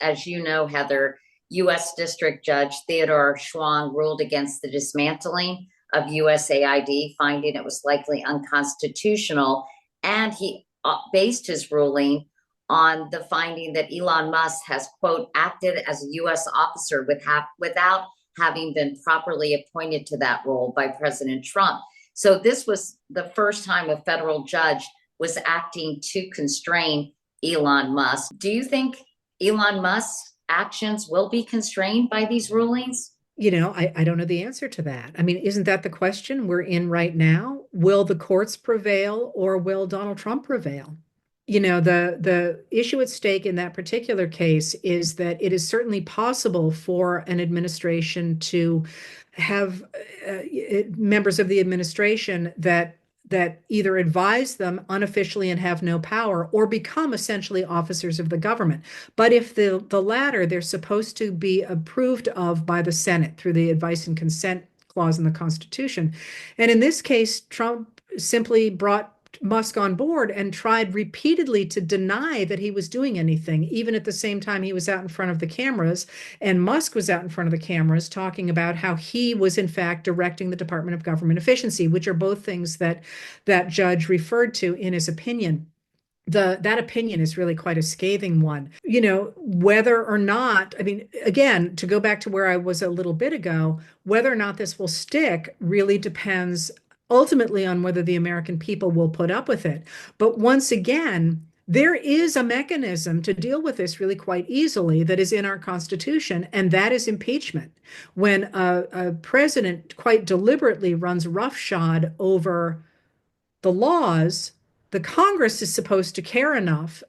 as you know, Heather, U.S. District Judge Theodore Schwang ruled against the dismantling of USAID, finding it was likely unconstitutional. And he based his ruling on the finding that Elon Musk has, quote, acted as a U.S. officer without having been properly appointed to that role by President Trump. So this was the first time a federal judge was acting to constrain Elon Musk. Do you think Elon Musk's actions will be constrained by these rulings? I don't know the answer to that. I mean, isn't that the question we're in right now? Will the courts prevail or will Donald Trump prevail? The issue at stake in that particular case is that it is certainly possible for an administration to have members of the administration that either advise them unofficially and have no power or become essentially officers of the government. But if the latter, they're supposed to be approved of by the Senate through the advice and consent clause in the Constitution. And in this case, Trump simply brought Musk on board and tried repeatedly to deny that he was doing anything, even at the same time he was out in front of the cameras. And Musk was out in front of the cameras talking about how he was, in fact, directing the Department of Government Efficiency, which are both things that that judge referred to in his opinion. That opinion is really quite a scathing one. Whether or not, I mean, again, to go back to where I was a little bit ago, whether or not this will stick really depends ultimately on whether the American people will put up with it. But once again, there is a mechanism to deal with this really quite easily that is in our Constitution, and that is impeachment. When a president quite deliberately runs roughshod over the laws, the Congress is supposed to care enough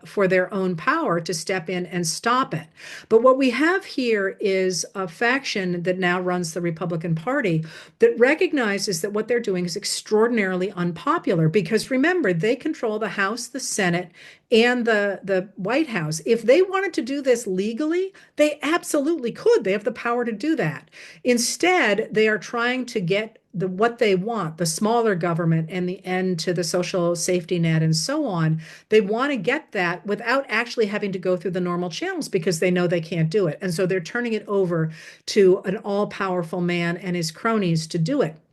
for their own power to step in and stop it. But what we have here is a faction that now runs the Republican Party that recognizes that what they're doing is extraordinarily unpopular because remember, they control the House, the Senate, and the White House. If they wanted to do this legally, they absolutely could. They have the power to do that. Instead, they are trying to get what they want, the smaller government and the end to the social safety net and so on. They want to get that without actually having to go through the normal channels because they know they can't do it. And so they're turning it over to an all-powerful man and his cronies to do it.